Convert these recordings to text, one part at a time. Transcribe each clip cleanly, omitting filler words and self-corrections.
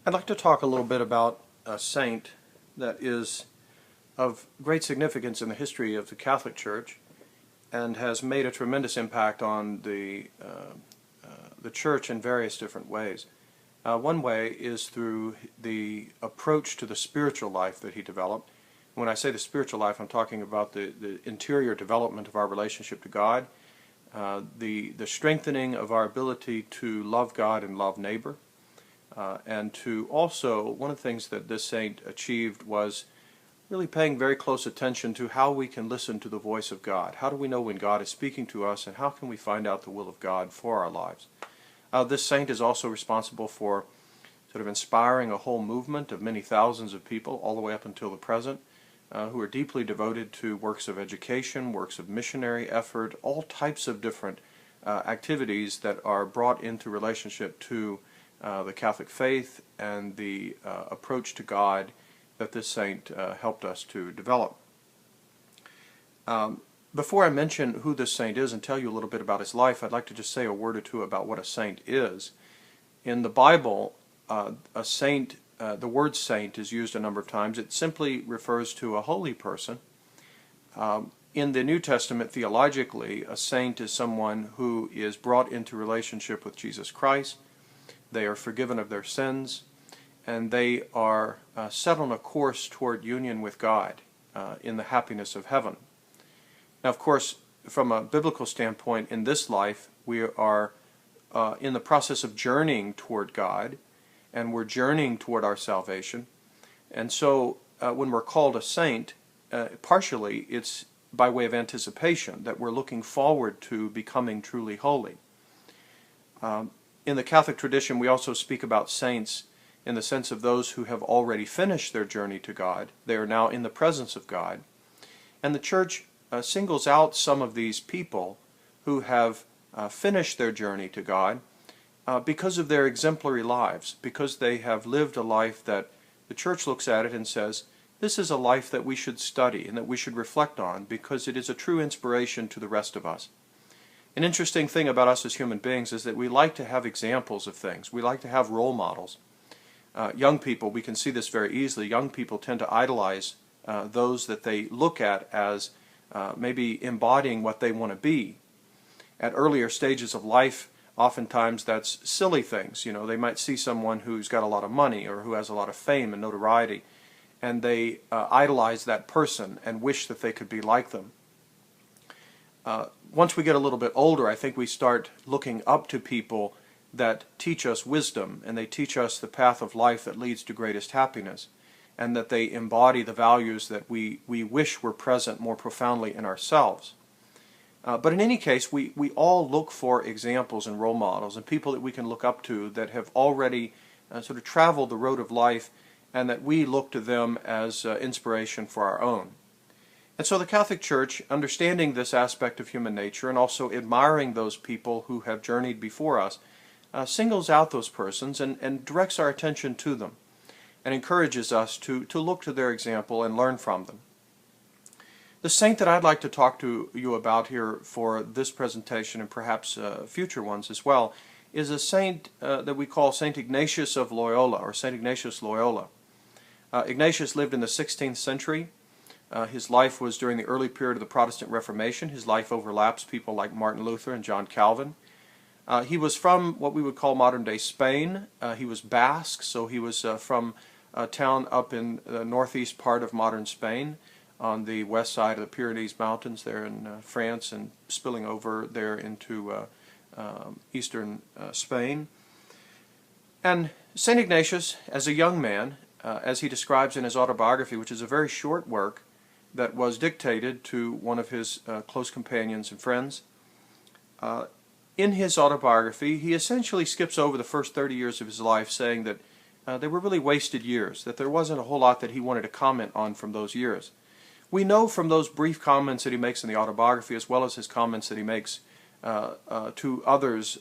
I'd like to talk a little bit about a saint that is of great significance in the history of the Catholic Church and has made a tremendous impact on the Church in various different ways. One way is through the approach to the spiritual life that he developed. When I say the spiritual life, I'm talking about the interior development of our relationship to God, the strengthening of our ability to love God and love neighbor. And to also, one of the things that this saint achieved was really paying very close attention to how we can listen to the voice of God. How do we know when God is speaking to us, and how can we find out the will of God for our lives? This saint is also responsible for sort of inspiring a whole movement of many thousands of people all the way up until the present who are deeply devoted to works of education, works of missionary effort, all types of different activities that are brought into relationship to the Catholic faith and the approach to God that this saint helped us to develop. Before I mention who this saint is and tell you a little bit about his life, I'd like to just say a word or two about what a saint is. In the Bible, a saint, the word saint is used a number of times. It simply refers to a holy person. In the New Testament, theologically, a saint is someone who is brought into relationship with Jesus Christ. They are forgiven of their sins, and they are set on a course toward union with God in the happiness of heaven. Now, of course, from a biblical standpoint, in this life, we are in the process of journeying toward God, and we're journeying toward our salvation. And so when we're called a saint, partially it's by way of anticipation, that we're looking forward to becoming truly holy. In the Catholic tradition, we also speak about saints in the sense of those who have already finished their journey to God. They are now in the presence of God. And the Church singles out some of these people who have finished their journey to God because of their exemplary lives, because they have lived a life that the Church looks at it and says, this is a life that we should study and that we should reflect on because it is a true inspiration to the rest of us. An interesting thing about us as human beings is that we like to have examples of things. We like to have role models. Young people, we can see this very easily. Young people tend to idolize those that they look at as maybe embodying what they want to be. At earlier stages of life, oftentimes that's silly things. You know, they might see someone who's got a lot of money or who has a lot of fame and notoriety, and they idolize that person and wish that they could be like them. Once we get a little bit older, I think we start looking up to people that teach us wisdom, and they teach us the path of life that leads to greatest happiness, and that they embody the values that we wish were present more profoundly in ourselves. But in any case, we all look for examples and role models and people that we can look up to that have already sort of traveled the road of life, and that we look to them as inspiration for our own. And so the Catholic Church, understanding this aspect of human nature and also admiring those people who have journeyed before us, singles out those persons and directs our attention to them and encourages us to look to their example and learn from them. The saint that I'd like to talk to you about here for this presentation and perhaps future ones as well is a saint that we call Saint Ignatius of Loyola, or Saint Ignatius Loyola. Ignatius lived in the 16th century. His life was during the early period of the Protestant Reformation. His life overlaps people like Martin Luther and John Calvin. He was from what we would call modern-day Spain. He was Basque, so he was from a town up in the northeast part of modern Spain, on the west side of the Pyrenees Mountains there in France, and spilling over there into eastern Spain. And St. Ignatius, as a young man, as he describes in his autobiography, which is a very short work that was dictated to one of his close companions and friends, in his autobiography, he essentially skips over the first 30 years of his life, saying that they were really wasted years, that there wasn't a whole lot that he wanted to comment on from those years. We know from those brief comments that he makes in the autobiography, as well as his comments that he makes to others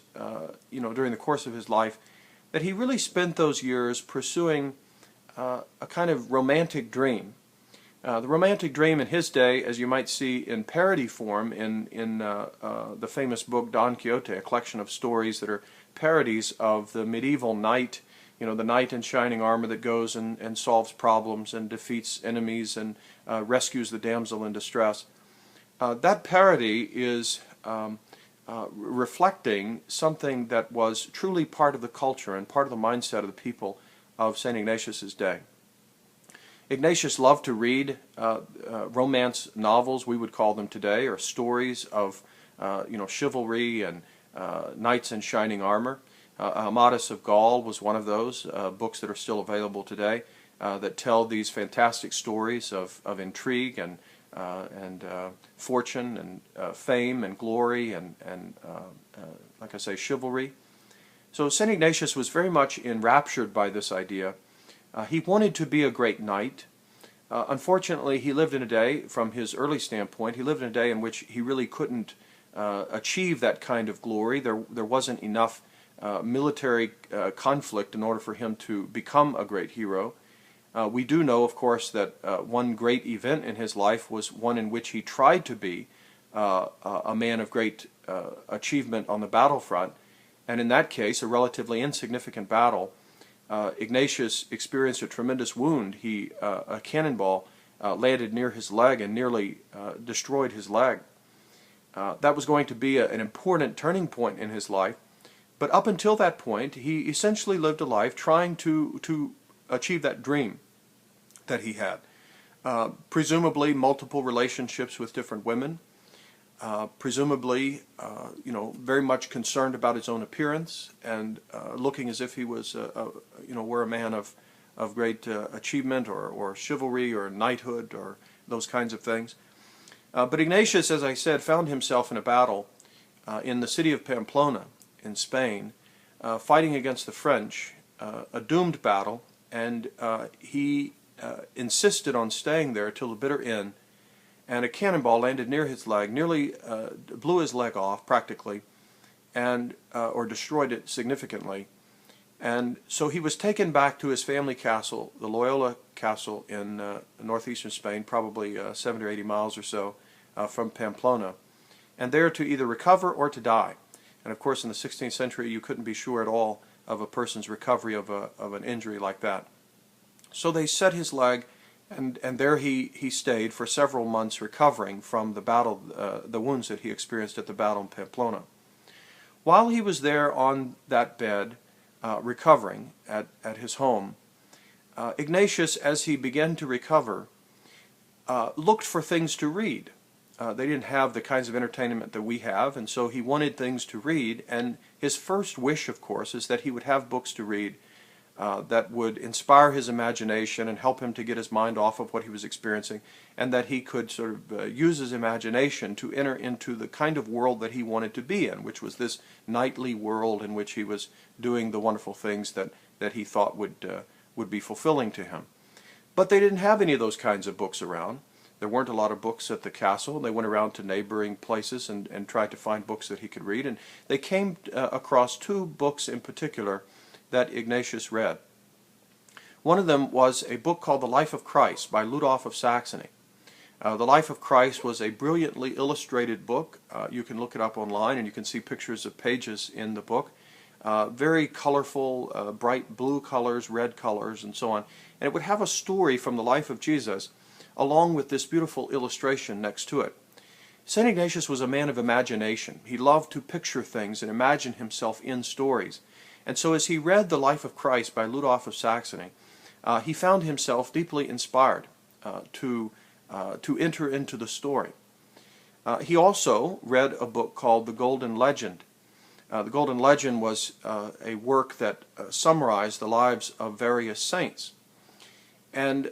during the course of his life, that he really spent those years pursuing a kind of romantic dream. The romantic dream in his day, as you might see in parody form in the famous book Don Quixote, a collection of stories that are parodies of the medieval knight the knight in shining armor that goes and solves problems and defeats enemies and rescues the damsel in distress. That parody is reflecting something that was truly part of the culture and part of the mindset of the people of St. Ignatius's day. Ignatius loved to read romance novels, we would call them today, or stories of chivalry and knights in shining armor. Amadis of Gaul was one of those books that are still available today that tell these fantastic stories of intrigue and fortune and fame and glory and like I say, chivalry. So St. Ignatius was very much enraptured by this idea. He wanted to be a great knight. Unfortunately, he lived in a day, from his early standpoint, he lived in a day in which he really couldn't achieve that kind of glory. There wasn't enough military conflict in order for him to become a great hero. We do know, of course, that one great event in his life was one in which he tried to be a man of great achievement on the battlefront. And in that case, a relatively insignificant battle, Ignatius experienced a tremendous wound. A cannonball landed near his leg and nearly destroyed his leg. That was going to be an important turning point in his life. But up until that point, he essentially lived a life trying to achieve that dream that he had. Presumably multiple relationships with different women. Presumably, very much concerned about his own appearance and looking as if he was, were a man of great achievement or chivalry or knighthood or those kinds of things. But Ignatius, as I said, found himself in a battle in the city of Pamplona in Spain, fighting against the French, a doomed battle, and he insisted on staying there till the bitter end. And a cannonball landed near his leg, nearly blew his leg off practically, and or destroyed it significantly. And so he was taken back to his family castle, the Loyola castle in northeastern Spain, probably 70 or 80 miles or so from Pamplona, and there to either recover or to die. And of course in the 16th century you couldn't be sure at all of a person's recovery of an injury like that. So they set his leg, and there he stayed for several months recovering from the battle, the wounds that he experienced at the battle in Pamplona. While he was there on that bed, recovering at his home, Ignatius, as he began to recover, looked for things to read. They didn't have the kinds of entertainment that we have, and so he wanted things to read, and his first wish, of course, is that he would have books to read that would inspire his imagination and help him to get his mind off of what he was experiencing, and that he could sort of use his imagination to enter into the kind of world that he wanted to be in, which was this knightly world in which he was doing the wonderful things that he thought would be fulfilling to him. But they didn't have any of those kinds of books around. There weren't a lot of books at the castle. They went around to neighboring places and tried to find books that he could read, and they came across two books in particular that Ignatius read. One of them was a book called The Life of Christ by Ludolf of Saxony. The Life of Christ was a brilliantly illustrated book. You can look it up online and you can see pictures of pages in the book. Very colorful, bright blue colors, red colors, and so on. And it would have a story from the life of Jesus along with this beautiful illustration next to it. St. Ignatius was a man of imagination. He loved to picture things and imagine himself in stories. And so as he read The Life of Christ by Ludolf of Saxony, he found himself deeply inspired to enter into the story. He also read a book called The Golden Legend. The Golden Legend was a work that summarized the lives of various saints. And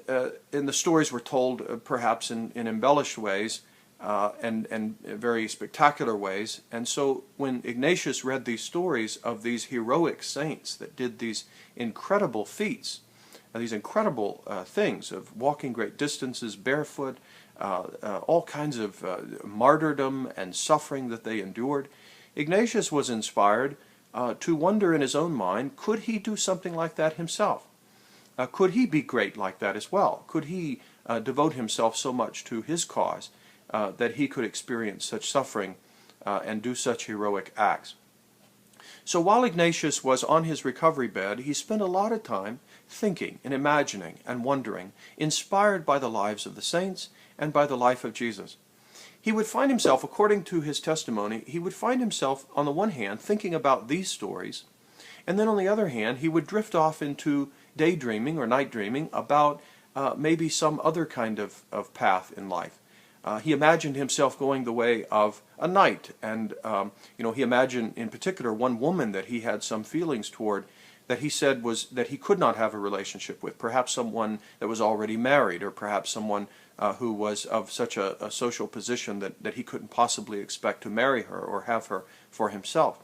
the stories were told perhaps in embellished ways and very spectacular ways. And so when Ignatius read these stories of these heroic saints that did these incredible feats, these incredible things of walking great distances barefoot, all kinds of martyrdom and suffering that they endured, Ignatius was inspired to wonder in his own mind, could he do something like that himself? Could he be great like that as well? Could he devote himself so much to his cause that he could experience such suffering and do such heroic acts? So while Ignatius was on his recovery bed, he spent a lot of time thinking and imagining and wondering, inspired by the lives of the saints and by the life of Jesus. He would find himself, according to his testimony, he would find himself, on the one hand, thinking about these stories, and then on the other hand, he would drift off into daydreaming or night dreaming about maybe some other kind of path in life. He imagined himself going the way of a knight, and he imagined in particular one woman that he had some feelings toward, that he said was that he could not have a relationship with, perhaps someone that was already married, or perhaps someone who was of such a social position that he couldn't possibly expect to marry her or have her for himself.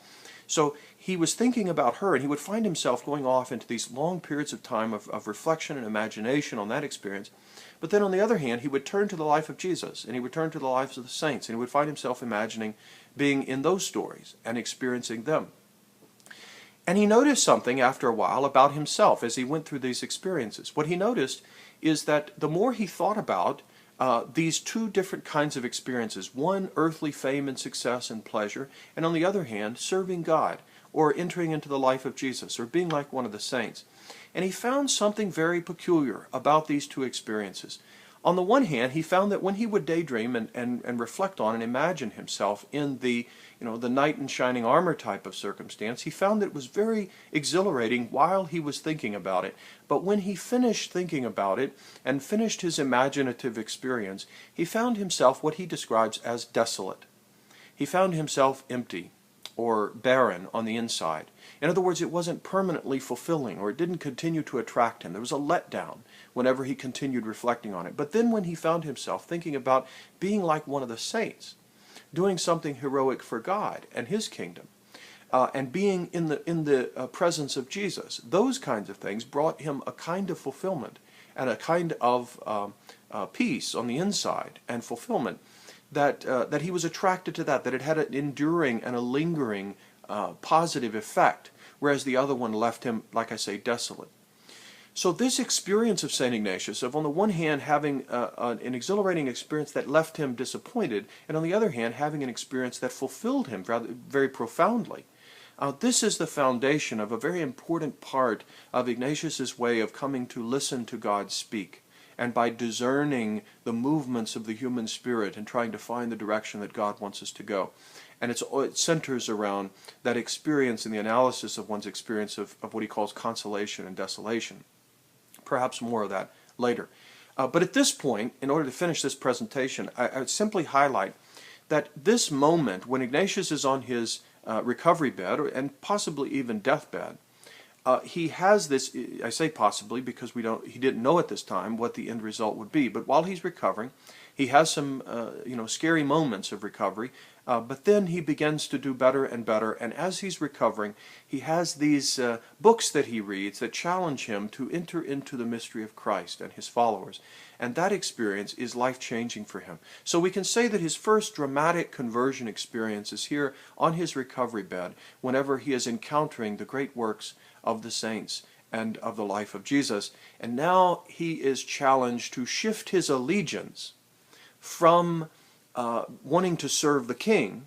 So he was thinking about her, and he would find himself going off into these long periods of time of reflection and imagination on that experience. But then on the other hand, he would turn to the life of Jesus, and he would turn to the lives of the saints, and he would find himself imagining being in those stories and experiencing them. And he noticed something after a while about himself as he went through these experiences. What he noticed is that the more he thought about these two different kinds of experiences, one earthly fame and success and pleasure, and on the other hand, serving God, or entering into the life of Jesus, or being like one of the saints. And he found something very peculiar about these two experiences. On the one hand, he found that when he would daydream and reflect on and imagine himself in the knight in shining armor type of circumstance, he found that it was very exhilarating while he was thinking about it. But when he finished thinking about it and finished his imaginative experience, he found himself what he describes as desolate. He found himself empty or barren on the inside. In other words, it wasn't permanently fulfilling, or it didn't continue to attract him. There was a letdown whenever he continued reflecting on it. But then when he found himself thinking about being like one of the saints, doing something heroic for God and His kingdom, and being in the presence of Jesus, those kinds of things brought him a kind of fulfillment and a kind of peace on the inside and fulfillment that he was attracted to that it had an enduring and a lingering positive effect, whereas the other one left him, like I say, desolate. So this experience of St. Ignatius, of on the one hand having an exhilarating experience that left him disappointed, and on the other hand having an experience that fulfilled him very profoundly, this is the foundation of a very important part of Ignatius's way of coming to listen to God speak, and by discerning the movements of the human spirit and trying to find the direction that God wants us to go. And it centers around that experience and the analysis of one's experience of what he calls consolation and desolation. Perhaps more of that later. But at this point, in order to finish this presentation, I would simply highlight that this moment, when Ignatius is on his recovery bed, and possibly even deathbed, he has this, I say possibly because he didn't know at this time what the end result would be, but while he's recovering, he has some scary moments of recovery, but then he begins to do better and better, and as he's recovering, he has these books that he reads that challenge him to enter into the mystery of Christ and his followers, and that experience is life-changing for him. So we can say that his first dramatic conversion experience is here on his recovery bed, whenever he is encountering the great works of the saints and of the life of Jesus. And now he is challenged to shift his allegiance from wanting to serve the king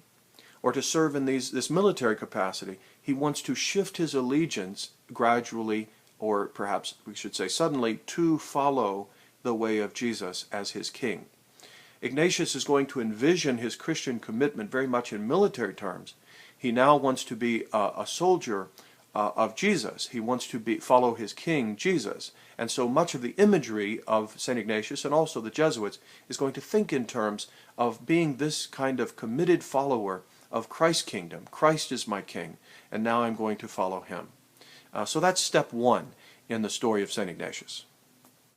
or to serve in this military capacity. He wants to shift his allegiance gradually, or perhaps we should say suddenly, to follow the way of Jesus as his king. Ignatius is going to envision his Christian commitment very much in military terms. He now wants to be a soldier of Jesus. He wants to follow his king, Jesus. And so much of the imagery of St. Ignatius and also the Jesuits is going to think in terms of being this kind of committed follower of Christ's kingdom. Christ is my king, and now I'm going to follow him. So that's step one in the story of St. Ignatius.